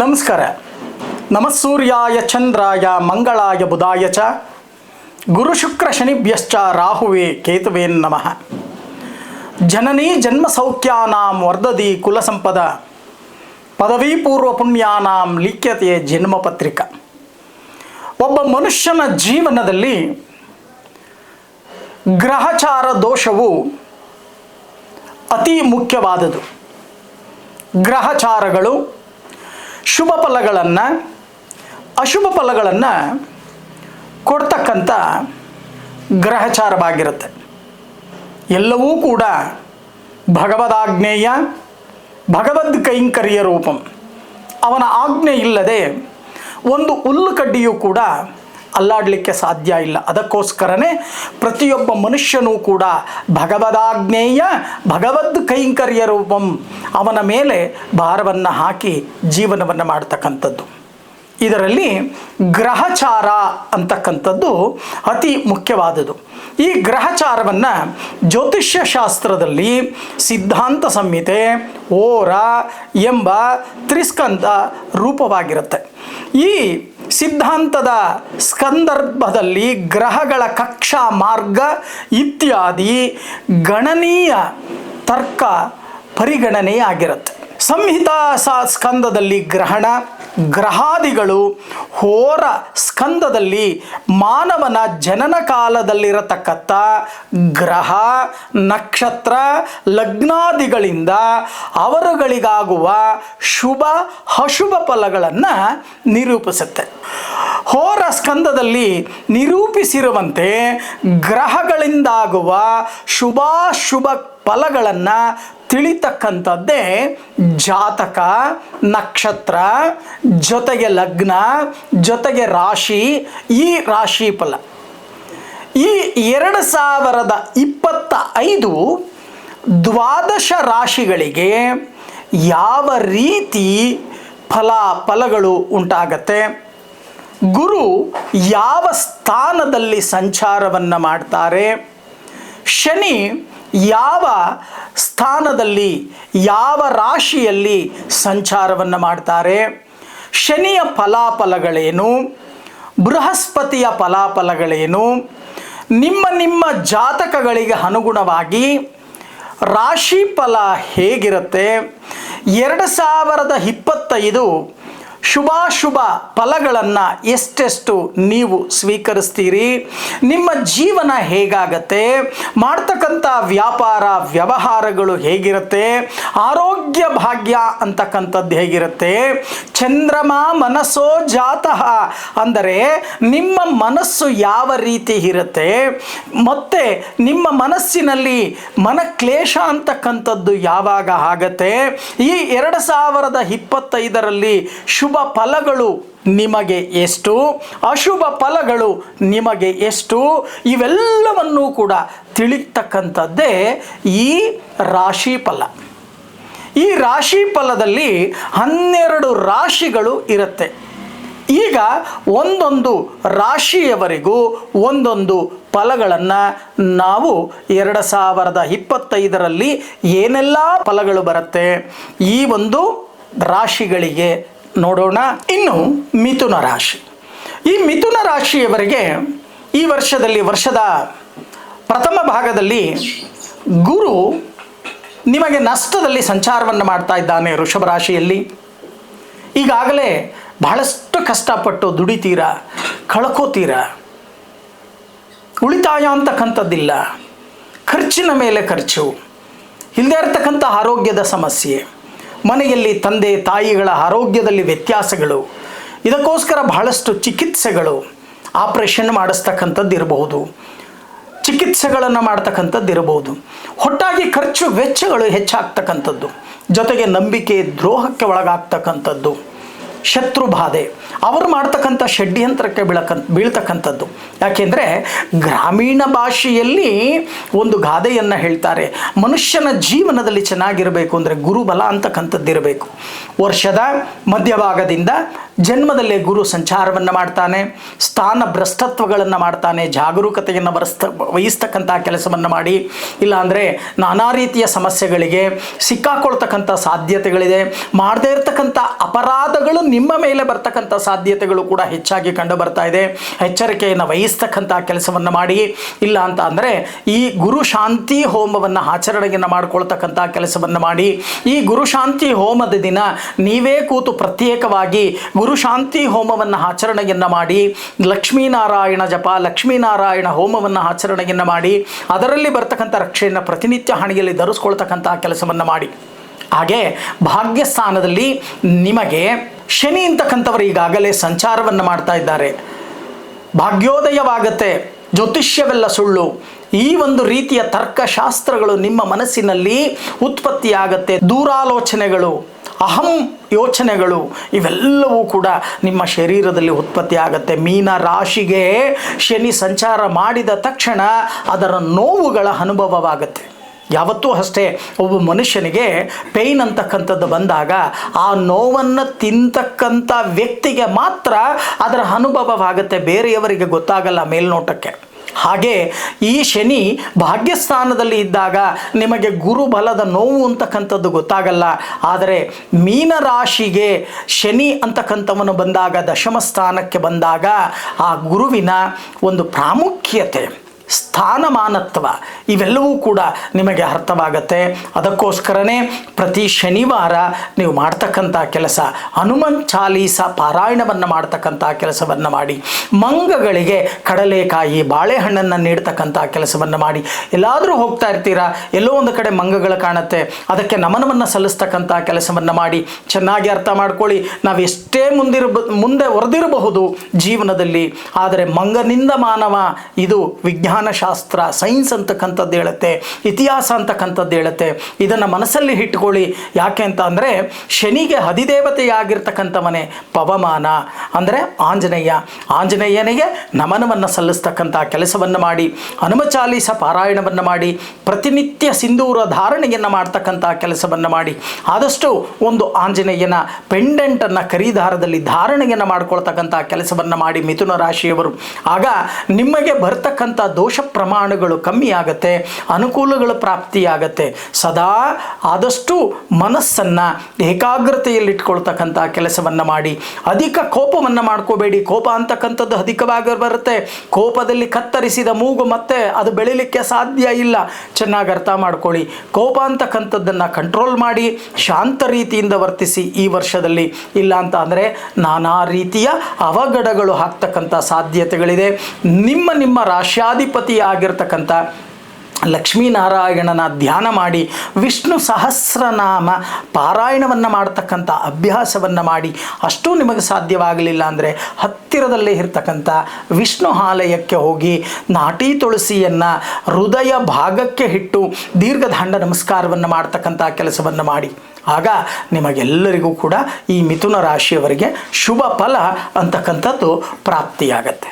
ನಮಸ್ಕಾರ. ನಮಸ್ಸೂರ್ಯಾಯ ಚಂದ್ರಾಯ ಮಂಗಳಾಯ ಬುಧಾಯ ಚ ಗುರು ಶುಕ್ರ ಶನಿಭ್ಯಶ್ಚ ರಾಹುವೇ ಕೇತುವೇ ನಮಃ. ಜನನೀ ಜನ್ಮ ಸೌಖ್ಯಾನಾಂ ವರ್ಧದಿ ಕುಲ ಸಂಪದ ಪದವಿ ಪೂರ್ವ ಪುಣ್ಯಾನಾಂ ಲಿಖ್ಯತೆ ಜನ್ಮ ಪತ್ರಿಕ. ಒಬ್ಬ ಮನುಷ್ಯನ ಜೀವನದಲ್ಲಿ ಗ್ರಹಚಾರ ದೋಷವು ಅತಿ ಮುಖ್ಯವಾದುದು. ಗ್ರಹಚಾರಗಳು ಶುಭ ಫಲಗಳನ್ನು ಅಶುಭ ಫಲಗಳನ್ನು ಕೊಡ್ತಕ್ಕಂಥ ಗ್ರಹಚಾರವಾಗಿರುತ್ತೆ. ಎಲ್ಲವೂ ಕೂಡ ಭಗವದಾಜ್ಞೇಯ ಭಗವದ್ ಕೈಂಕರ್ಯ ರೂಪಂ. ಅವನ ಆಜ್ಞೆ ಇಲ್ಲದೆ ಒಂದು ಹುಲ್ಲು ಕಡ್ಡಿಯೂ ಕೂಡ ಅಲ್ಲಾಡಲಿಕ್ಕೆ ಸಾಧ್ಯ ಇಲ್ಲ. ಅದಕ್ಕೋಸ್ಕರನೇ ಪ್ರತಿಯೊಬ್ಬ ಮನುಷ್ಯನೂ ಕೂಡ ಭಗವದಾಜ್ಞೇಯ ಭಗವದ್ ಕೈಂಕರ್ಯ ರೂಪಂ ಅವನ ಮೇಲೆ ಭಾರವನ್ನು ಹಾಕಿ ಜೀವನವನ್ನು ಮಾಡ್ತಕ್ಕಂಥದ್ದು. ಇದರಲ್ಲಿ ಗ್ರಹಚಾರ ಅಂತಕ್ಕಂಥದ್ದು ಅತಿ ಮುಖ್ಯವಾದುದು. ಈ ಗ್ರಹಚಾರವನ್ನು ಜ್ಯೋತಿಷ್ಯ ಶಾಸ್ತ್ರದಲ್ಲಿ ಸಿದ್ಧಾಂತ ಸಂಹಿತೆ ಓರ ಎಂಬ ತ್ರಿಸ್ಕಂಧ ರೂಪವಾಗಿರುತ್ತೆ. ಈ ಸಿದ್ಧಾಂತದ ಸಂದರ್ಭದಲ್ಲಿ ಗ್ರಹಗಳ ಕಕ್ಷಾ ಮಾರ್ಗ ಇತ್ಯಾದಿ ಗಣನೀಯ ತರ್ಕ ಪರಿಗಣನೆಯಾಗಿರುತ್ತೆ. ಸಂಹಿತಾ ಸ್ಕಂದದಲ್ಲಿ ಗ್ರಹಣ, ಗ್ರಹಾದಿಗಳು, ಹೋರ ಸ್ಕಂದದಲ್ಲಿ ಮಾನವನ ಜನನ ಕಾಲದಲ್ಲಿರತಕ್ಕಂಥ ಗ್ರಹ ನಕ್ಷತ್ರ ಲಗ್ನಾದಿಗಳಿಂದ ಅವರುಗಳಿಗಾಗುವ ಶುಭ ಅಶುಭ ಫಲಗಳನ್ನು ನಿರೂಪಿಸುತ್ತೆ. ಹೋರ ಸ್ಕಂದದಲ್ಲಿ ನಿರೂಪಿಸಿರುವಂತೆ ಗ್ರಹಗಳಿಂದಾಗುವ ಶುಭಾಶುಭ ಫಲಗಳನ್ನು ತಿಳಿತಕ್ಕಂಥದ್ದೇ ಜಾತಕ, ನಕ್ಷತ್ರ, ಜೊತೆಗೆ ಲಗ್ನ, ಜೊತೆಗೆ ರಾಶಿ, ಈ ರಾಶಿ ಫಲ. ಈ 2025 ದ್ವಾದಶ ರಾಶಿಗಳಿಗೆ ಯಾವ ರೀತಿ ಫಲಗಳು ಉಂಟಾಗತ್ತೆ, ಗುರು ಯಾವ ಸ್ಥಾನದಲ್ಲಿ ಸಂಚಾರವನ್ನು ಮಾಡ್ತಾರೆ, ಶನಿ ಯಾವ ಸ್ಥಾನದಲ್ಲಿ ಯಾವ ರಾಶಿಯಲ್ಲಿ ಸಂಚಾರವನ್ನು ಮಾಡ್ತಾರೆ, ಶನಿಯ ಫಲಾಫಲಗಳೇನು, ಬೃಹಸ್ಪತಿಯ ಫಲಾಫಲಗಳೇನು, ನಿಮ್ಮ ಜಾತಕಗಳಿಗೆ ಅನುಗುಣವಾಗಿ ರಾಶಿ ಫಲ ಹೇಗಿರುತ್ತೆ, 2025 ಶುಭಾಶುಭ ಫಲಗಳನ್ನು ಎಷ್ಟೆಷ್ಟು ನೀವು ಸ್ವೀಕರಿಸ್ತೀರಿ, ನಿಮ್ಮ ಜೀವನ ಹೇಗಾಗತ್ತೆ, ಮಾಡ್ತಕ್ಕಂಥ ವ್ಯಾಪಾರ ವ್ಯವಹಾರಗಳು ಹೇಗಿರುತ್ತೆ, ಆರೋಗ್ಯ ಭಾಗ್ಯ ಅಂತಕ್ಕಂಥದ್ದು ಹೇಗಿರುತ್ತೆ, ಚಂದ್ರಮ ಮನಸ್ಸೋ ಜಾತಃ ಅಂದರೆ ನಿಮ್ಮ ಮನಸ್ಸು ಯಾವ ರೀತಿ ಇರುತ್ತೆ, ಮತ್ತು ನಿಮ್ಮ ಮನಸ್ಸಿನಲ್ಲಿ ಮನಕ್ಲೇಶ ಅಂತಕ್ಕಂಥದ್ದು ಯಾವಾಗ ಆಗತ್ತೆ, ಈ 2025ರಲ್ಲಿ ಶುಭ ಫಲಗಳು ನಿಮಗೆ ಎಷ್ಟು, ಅಶುಭ ಫಲಗಳು ನಿಮಗೆ ಎಷ್ಟು, ಇವೆಲ್ಲವನ್ನೂ ಕೂಡ ತಿಳಿತಕ್ಕಂಥದ್ದೇ ಈ ರಾಶಿ ಫಲ. ಈ ರಾಶಿ ಫಲದಲ್ಲಿ 12 ರಾಶಿಗಳು ಇರುತ್ತೆ. ಈಗ ಒಂದೊಂದು ರಾಶಿಯವರೆಗೂ ಒಂದೊಂದು ಫಲಗಳನ್ನು ನಾವು 2025ರಲ್ಲಿ ಏನೆಲ್ಲ ಫಲಗಳು ಬರುತ್ತೆ ಈ ಒಂದು ರಾಶಿಗಳಿಗೆ ನೋಡೋಣ. ಇನ್ನು ಮಿಥುನ ರಾಶಿ. ಈ ಮಿಥುನ ರಾಶಿಯವರೆಗೆ ಈ ವರ್ಷದ ಪ್ರಥಮ ಭಾಗದಲ್ಲಿ ಗುರು ನಿಮಗೆ ನಷ್ಟದಲ್ಲಿ ಸಂಚಾರವನ್ನು ಮಾಡ್ತಾ ಇದ್ದಾನೆ. ವೃಷಭ ರಾಶಿಯಲ್ಲಿ ಈಗಾಗಲೇ ಬಹಳಷ್ಟು ಕಷ್ಟಪಟ್ಟು ದುಡಿತೀರಾ, ಕಳ್ಕೋತೀರಾ, ಉಳಿತಾಯ ಅಂತಕ್ಕಂಥದ್ದಿಲ್ಲ, ಖರ್ಚಿನ ಮೇಲೆ ಖರ್ಚು, ಇಲ್ಲದೇ ಇರತಕ್ಕಂಥ ಆರೋಗ್ಯದ ಸಮಸ್ಯೆ, ಮನೆಯಲ್ಲಿ ತಂದೆ ತಾಯಿಗಳ ಆರೋಗ್ಯದಲ್ಲಿ ವ್ಯತ್ಯಾಸಗಳು, ಇದಕ್ಕೋಸ್ಕರ ಬಹಳಷ್ಟು ಚಿಕಿತ್ಸೆಗಳು, ಆಪರೇಷನ್ ಮಾಡಿಸ್ತಕ್ಕಂಥದ್ದು ಇರಬಹುದು, ಚಿಕಿತ್ಸೆಗಳನ್ನು ಮಾಡ್ತಕ್ಕಂಥದ್ದು ಇರಬಹುದು, ಒಟ್ಟಾಗಿ ಖರ್ಚು ವೆಚ್ಚಗಳು ಹೆಚ್ಚಾಗ್ತಕ್ಕಂಥದ್ದು, ಜೊತೆಗೆ ನಂಬಿಕೆ ದ್ರೋಹಕ್ಕೆ ಒಳಗಾಗ್ತಕ್ಕಂಥದ್ದು, ಶತ್ರು ಬಾಧೆ, ಅವರು ಮಾಡ್ತಕ್ಕಂಥ ಷಡ್ಯಂತ್ರಕ್ಕೆ ಬೀಳ್ತಕ್ಕಂಥದ್ದು. ಯಾಕೆಂದರೆ ಗ್ರಾಮೀಣ ಭಾಷೆಯಲ್ಲಿ ಒಂದು ಗಾದೆಯನ್ನು ಹೇಳ್ತಾರೆ, ಮನುಷ್ಯನ ಜೀವನದಲ್ಲಿ ಚೆನ್ನಾಗಿರಬೇಕು ಅಂದರೆ ಗುರುಬಲ ಅಂತಕ್ಕಂಥದ್ದಿರಬೇಕು. ವರ್ಷದ ಮಧ್ಯಭಾಗದಿಂದ ಜನ್ಮದಲ್ಲೇ ಗುರು ಸಂಚಾರವನ್ನು ಮಾಡ್ತಾನೆ, ಸ್ಥಾನ ಭ್ರಷ್ಟತ್ವಗಳನ್ನು ಮಾಡ್ತಾನೆ, ಜಾಗರೂಕತೆಯನ್ನು ವಹಿಸ್ತಕ್ಕಂಥ ಕೆಲಸವನ್ನು ಮಾಡಿ, ಇಲ್ಲಾಂದರೆ ನಾನಾ ರೀತಿಯ ಸಮಸ್ಯೆಗಳಿಗೆ ಸಿಕ್ಕಾಕೊಳ್ತಕ್ಕಂಥ ಸಾಧ್ಯತೆಗಳಿದೆ. ಮಾಡದೇ ಇರತಕ್ಕಂಥ ಅಪರಾಧಗಳು ನಿಮ್ಮ ಮೇಲೆ ಬರ್ತಕ್ಕಂಥ ಸಾಧ್ಯತೆಗಳು ಕೂಡ ಹೆಚ್ಚಾಗಿ ಕಂಡು ಬರ್ತಾ ಇದೆ. ಎಚ್ಚರಿಕೆಯನ್ನು ವಹಿಸ್ತಕ್ಕಂಥ ಕೆಲಸವನ್ನು ಮಾಡಿ. ಇಲ್ಲ ಅಂತ ಅಂದರೆ ಈ ಗುರು ಶಾಂತಿ ಹೋಮವನ್ನು ಆಚರಣೆಯನ್ನು ಮಾಡ್ಕೊಳ್ತಕ್ಕಂಥ ಕೆಲಸವನ್ನು ಮಾಡಿ. ಈ ಗುರು ಶಾಂತಿ ಹೋಮದ ದಿನ ನೀವೇ ಕೂತು ಪ್ರತ್ಯೇಕವಾಗಿ ಗುರು ಶಾಂತಿ ಹೋಮವನ್ನು ಆಚರಣೆಯನ್ನು ಮಾಡಿ, ಲಕ್ಷ್ಮೀನಾರಾಯಣ ಜಪ, ಲಕ್ಷ್ಮೀನಾರಾಯಣ ಹೋಮವನ್ನು ಆಚರಣೆಯನ್ನು ಮಾಡಿ, ಅದರಲ್ಲಿ ಬರ್ತಕ್ಕಂಥ ರಕ್ಷೆಯನ್ನು ಪ್ರತಿನಿತ್ಯ ಹಣೆಯಲ್ಲಿ ಧರಿಸ್ಕೊಳ್ತಕ್ಕಂಥ ಕೆಲಸವನ್ನು ಮಾಡಿ. ಹಾಗೆ ಭಾಗ್ಯಸ್ಥಾನದಲ್ಲಿ ನಿಮಗೆ ಶನಿ ಅಂತಕ್ಕಂಥವರು ಈಗಾಗಲೇ ಸಂಚಾರವನ್ನು ಮಾಡ್ತಾ ಇದ್ದಾರೆ. ಭಾಗ್ಯೋದಯವಾಗತ್ತೆ, ಜ್ಯೋತಿಷ್ಯವೆಲ್ಲ ಸುಳ್ಳು, ಈ ಒಂದು ರೀತಿಯ ತರ್ಕಶಾಸ್ತ್ರಗಳು ನಿಮ್ಮ ಮನಸ್ಸಿನಲ್ಲಿ ಉತ್ಪತ್ತಿಯಾಗತ್ತೆ. ದೂರಾಲೋಚನೆಗಳು, ಅಹಂ ಯೋಚನೆಗಳು ಇವೆಲ್ಲವೂ ಕೂಡ ನಿಮ್ಮ ಶರೀರದಲ್ಲಿ ಉತ್ಪತ್ತಿ ಆಗುತ್ತೆ. ಮೀನ ರಾಶಿಗೆ ಶನಿ ಸಂಚಾರ ಮಾಡಿದ ತಕ್ಷಣ ಅದರ ನೋವುಗಳ ಅನುಭವವಾಗುತ್ತೆ. ಯಾವತ್ತೂ ಅಷ್ಟೇ ಒಬ್ಬ ಮನುಷ್ಯನಿಗೆ ಪೇಯ್ನ್ ಅಂತಕ್ಕಂಥದ್ದು ಬಂದಾಗ ಆ ನೋವನ್ನು ತಿಂತಕ್ಕಂಥ ವ್ಯಕ್ತಿಗೆ ಮಾತ್ರ ಅದರ ಅನುಭವವಾಗುತ್ತೆ, ಬೇರೆಯವರಿಗೆ ಗೊತ್ತಾಗಲ್ಲ ಮೇಲ್ನೋಟಕ್ಕೆ. ಹಾಗೆ ಈ ಶನಿ ಭಾಗ್ಯಸ್ಥಾನದಲ್ಲಿ ಇದ್ದಾಗ ನಿಮಗೆ ಗುರುಬಲದ ನೋವು ಅಂತಕ್ಕಂಥದ್ದು ಗೊತ್ತಾಗಲ್ಲ. ಆದರೆ ಮೀನರಾಶಿಗೆ ಶನಿ ಅಂತಕ್ಕಂಥವನು ಬಂದಾಗ, ದಶಮ ಸ್ಥಾನಕ್ಕೆ ಬಂದಾಗ ಆ ಗುರುವಿನ ಒಂದು ಪ್ರಾಮುಖ್ಯತೆ, ಸ್ಥಾನಮಾನತ್ವ ಇವೆಲ್ಲವೂ ಕೂಡ ನಿಮಗೆ ಅರ್ಥವಾಗುತ್ತೆ. ಅದಕ್ಕೋಸ್ಕರನೇ ಪ್ರತಿ ಶನಿವಾರ ನೀವು ಮಾಡ್ತಕ್ಕಂಥ ಕೆಲಸ ಹನುಮನ್ ಚಾಲೀಸ ಪಾರಾಯಣವನ್ನು ಮಾಡ್ತಕ್ಕಂಥ ಕೆಲಸವನ್ನು ಮಾಡಿ. ಮಂಗಗಳಿಗೆ ಕಡಲೆಕಾಯಿ, ಬಾಳೆಹಣ್ಣನ್ನು ನೀಡ್ತಕ್ಕಂಥ ಕೆಲಸವನ್ನು ಮಾಡಿ. ಎಲ್ಲಾದರೂ ಹೋಗ್ತಾ ಇರ್ತೀರಾ, ಎಲ್ಲೋ ಒಂದು ಕಡೆ ಮಂಗಗಳು ಕಾಣುತ್ತೆ, ಅದಕ್ಕೆ ನಮನವನ್ನು ಸಲ್ಲಿಸ್ತಕ್ಕಂಥ ಕೆಲಸವನ್ನು ಮಾಡಿ. ಚೆನ್ನಾಗಿ ಅರ್ಥ ಮಾಡ್ಕೊಳ್ಳಿ, ನಾವು ಎಷ್ಟೇ ಮುಂದೆ ಹೊರದಿರಬಹುದು ಜೀವನದಲ್ಲಿ, ಆದರೆ ಮಂಗನಿಂದ ಮಾನವ, ಇದು ವಿಜ್ಞಾನಶಾಸ್ತ್ರ, ಸೈನ್ಸ್ ಅಂತಕ್ಕಂಥದ್ದು ಹೇಳುತ್ತೆ, ಇತಿಹಾಸ ಅಂತಕ್ಕಂಥದ್ದು ಹೇಳುತ್ತೆ. ಇದನ್ನು ಮನಸ್ಸಲ್ಲಿ ಇಟ್ಕೊಳ್ಳಿ. ಯಾಕೆ ಅಂತ ಅಂದರೆ ಶನಿಗೆ ಅಧಿದೇವತೆಯಾಗಿರ್ತಕ್ಕಂಥವನೇ ಪವಮಾನ, ಅಂದರೆ ಆಂಜನೇಯನಿಗೆ ನಮನವನ್ನು ಸಲ್ಲಿಸ್ತಕ್ಕಂಥ ಕೆಲಸವನ್ನು ಮಾಡಿ. ಹನುಮಚಾಲೀಸ ಪಾರಾಯಣವನ್ನು ಮಾಡಿ, ಪ್ರತಿನಿತ್ಯ ಸಿಂಧೂರ ಧಾರಣೆಯನ್ನು ಮಾಡ್ತಕ್ಕಂಥ ಕೆಲಸವನ್ನು ಮಾಡಿ. ಆದಷ್ಟು ಒಂದು ಆಂಜನೇಯನ ಪೆಂಡೆಂಟನ್ನು ಖರೀದಾರದಲ್ಲಿ ಧಾರಣೆಯನ್ನು ಮಾಡ್ಕೊಳ್ತಕ್ಕಂಥ ಕೆಲಸವನ್ನು ಮಾಡಿ ಮಿಥುನ ರಾಶಿಯವರು. ಆಗ ನಿಮಗೆ ಬರ್ತಕ್ಕಂಥ ದೋಷ ಪ್ರಮಾಣಗಳು ಕಮ್ಮಿ ಆಗುತ್ತೆ, ಅನುಕೂಲಗಳು ಪ್ರಾಪ್ತಿಯಾಗತ್ತೆ. ಸದಾ ಆದಷ್ಟು ಮನಸ್ಸನ್ನು ಏಕಾಗ್ರತೆಯಲ್ಲಿಟ್ಕೊಳ್ತಕ್ಕಂಥ ಕೆಲಸವನ್ನು ಮಾಡಿ. ಅಧಿಕ ಕೋಪವನ್ನು ಮಾಡ್ಕೋಬೇಡಿ. ಕೋಪ ಅಂತಕ್ಕಂಥದ್ದು ಅಧಿಕವಾಗಿ ಬರುತ್ತೆ. ಕೋಪದಲ್ಲಿ ಕತ್ತರಿಸಿದ ಮೂಗು ಮತ್ತೆ ಅದು ಬೆಳಿಲಿಕ್ಕೆ ಸಾಧ್ಯ ಇಲ್ಲ. ಚೆನ್ನಾಗಿ ಅರ್ಥ ಮಾಡ್ಕೊಳ್ಳಿ. ಕೋಪ ಅಂತಕ್ಕಂಥದ್ದನ್ನು ಕಂಟ್ರೋಲ್ ಮಾಡಿ, ಶಾಂತ ರೀತಿಯಿಂದ ವರ್ತಿಸಿ ಈ ವರ್ಷದಲ್ಲಿ. ಇಲ್ಲ ಅಂತ ಅಂದರೆ ನಾನಾ ರೀತಿಯ ಅವಘಡಗಳು ಆಗ್ತಕ್ಕಂಥ ಸಾಧ್ಯತೆಗಳಿದೆ. ನಿಮ್ಮ ರಾಶ್ಯಾಧಿಪತಿ ಆಗಿರ್ತಕ್ಕಂಥ ಲಕ್ಷ್ಮೀನಾರಾಯಣನ ಧ್ಯಾನ ಮಾಡಿ, ವಿಷ್ಣು ಸಹಸ್ರನಾಮ ಪಾರಾಯಣವನ್ನು ಮಾಡ್ತಕ್ಕಂಥ ಅಭ್ಯಾಸವನ್ನು ಮಾಡಿ. ಅಷ್ಟೂ ನಿಮಗೆ ಸಾಧ್ಯವಾಗಲಿಲ್ಲ ಅಂದರೆ ಹತ್ತಿರದಲ್ಲೇ ಇರ್ತಕ್ಕಂಥ ವಿಷ್ಣು ಆಲಯಕ್ಕೆ ಹೋಗಿ ನಾಟಿ ತುಳಸಿಯನ್ನು ಹೃದಯ ಭಾಗಕ್ಕೆ ಇಟ್ಟು ದೀರ್ಘದಂಡ ನಮಸ್ಕಾರವನ್ನು ಮಾಡ್ತಕ್ಕಂಥ ಕೆಲಸವನ್ನು ಮಾಡಿ. ಆಗ ನಿಮಗೆಲ್ಲರಿಗೂ ಕೂಡ ಈ ಮಿಥುನ ರಾಶಿಯವರಿಗೆ ಶುಭ ಫಲ ಅಂತಕ್ಕಂಥದ್ದು ಪ್ರಾಪ್ತಿಯಾಗತ್ತೆ.